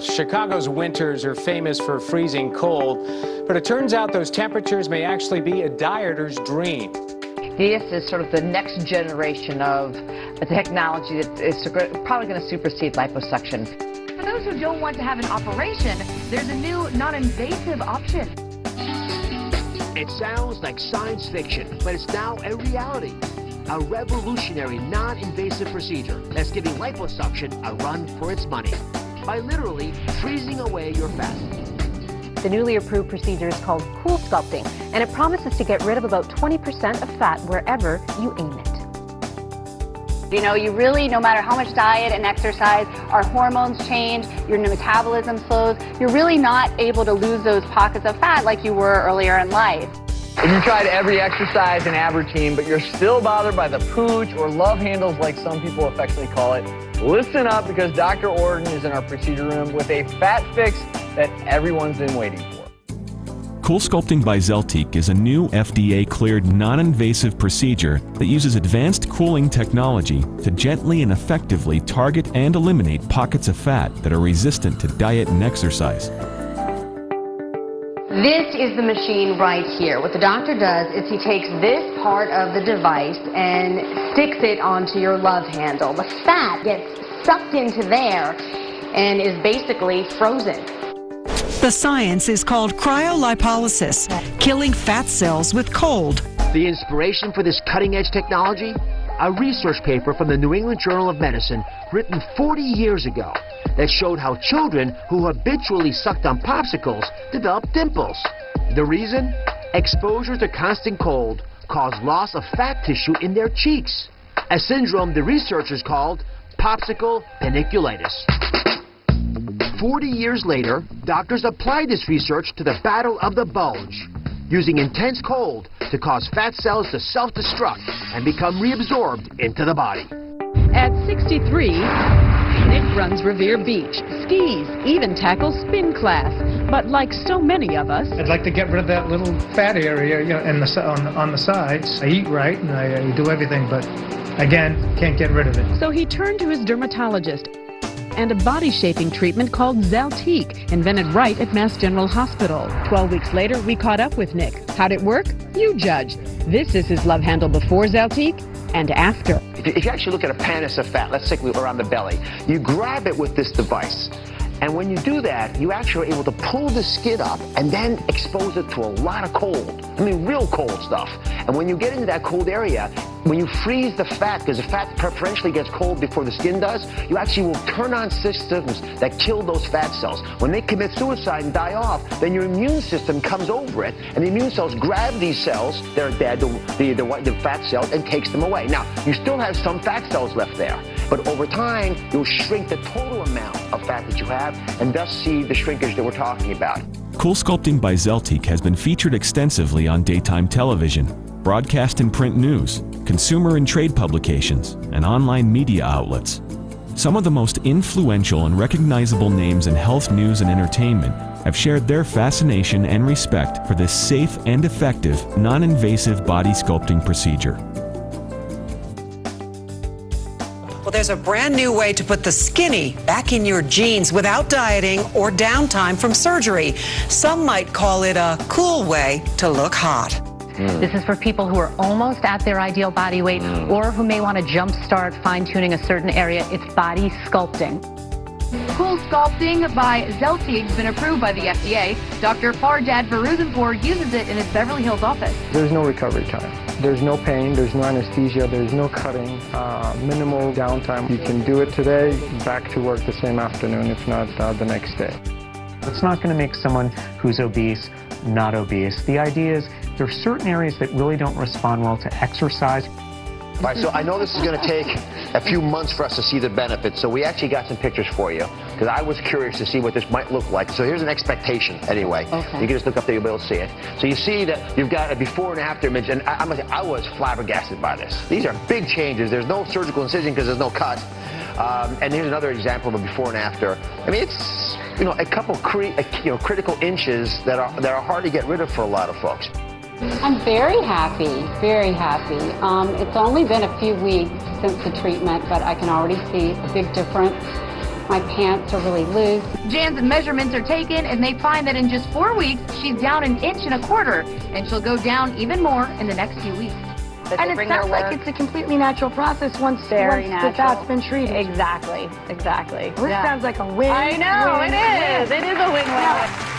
Chicago's winters are famous for freezing cold, but it turns out those temperatures may actually be a dieter's dream. This is sort of the next generation of a technology that is probably going to supersede liposuction. For those who don't want to have an operation, there's a new non-invasive option. It sounds like science fiction, but it's now a reality. A revolutionary non-invasive procedure that's giving liposuction a run for its money by literally freezing away your fat. The newly approved procedure is called Cool Sculpting, and it promises to get rid of about 20% of fat wherever you aim it. You know, you really, no matter how much diet and exercise, our hormones change, your metabolism slows, you're really not able to lose those pockets of fat like you were earlier in life. If you tried every exercise and ab routine, but you're still bothered by the pooch or love handles like some people affectionately call it, listen up, because Dr. Orton is in our procedure room with a fat fix that everyone's been waiting for. Cool Sculpting by Zeltiq is a new FDA-cleared non-invasive procedure that uses advanced cooling technology to gently and effectively target and eliminate pockets of fat that are resistant to diet and exercise. This is the machine right here. What the doctor does is he takes this part of the device and sticks it onto your love handle. The fat gets sucked into there and is basically frozen. The science is called cryolipolysis, killing fat cells with cold. The inspiration for this cutting-edge technology? A research paper from the New England Journal of Medicine written 40 years ago that showed how children who habitually sucked on popsicles developed dimples. The reason? Exposure to constant cold caused loss of fat tissue in their cheeks, a syndrome the researchers called popsicle paniculitis. 40 years later, doctors applied this research to the battle of the bulge, using intense cold to cause fat cells to self-destruct and become reabsorbed into the body. At 63, Nick runs Revere Beach, skis, even tackles spin class. But like so many of us, I'd like to get rid of that little fat area, you know, on the sides. I eat right and I do everything, but again, can't get rid of it. So he turned to his dermatologist and a body shaping treatment called zeltiq, invented right at Mass General Hospital. 12 weeks later, we caught up with Nick. How'd it work? You judge. This is his love handle before zeltiq and after. If you actually look at a panis of fat, let's say around the belly, you grab it with this device. And when you do that, you actually are able to pull the skin up and then expose it to a lot of cold. I mean, real cold stuff. And when you get into that cold area, when you freeze the fat, because the fat preferentially gets cold before the skin does, you actually will turn on systems that kill those fat cells. When they commit suicide and die off, then your immune system comes over it, and the immune cells grab these cells, they're dead, the fat cells, and takes them away. Now, you still have some fat cells left there, but over time, you'll shrink the total amount of fat that you have, and thus see the shrinkage that we're talking about. Cool Sculpting by Zeltiq has been featured extensively on daytime television, broadcast and print news, consumer and trade publications, and online media outlets. Some of the most influential and recognizable names in health news and entertainment have shared their fascination and respect for this safe and effective, non-invasive body sculpting procedure. Well, there's a brand new way to put the skinny back in your jeans without dieting or downtime from surgery. Some might call it a cool way to look hot. This is for people who are almost at their ideal body weight or who may want to jumpstart fine-tuning a certain area. It's body sculpting. Cool Sculpting by Zeltiq has been approved by the FDA. Dr. Fardad Varuzenpour uses it in his Beverly Hills office. There's no recovery time. There's no pain, there's no anesthesia, there's no cutting, minimal downtime. You can do it today, back to work the same afternoon, if not the next day. It's not going to make someone who's obese not obese. The idea is there are certain areas that really don't respond well to exercise. All right, so I know this is going to take a few months for us to see the benefits, so we actually got some pictures for you, because I was curious to see what this might look like. So here's an expectation, anyway. Okay. You can just look up there, you'll be able to see it. So you see that you've got a before and after image, and I was flabbergasted by this. These are big changes. There's no surgical incision because there's no cut. And here's another example of a before and after. I mean, it's, you know, a couple critical inches that are hard to get rid of for a lot of folks. I'm very happy, very happy. It's only been a few weeks since the treatment, but I can already see a big difference My pants are really loose. Jan's measurements are taken, and they find that in just 4 weeks, she's down 1.25 inches, and she'll go down even more in the next few weeks. And it sounds like it's a completely natural process once the fat's been treated. Exactly. This sounds like a win. I know, it is. It is a win-win.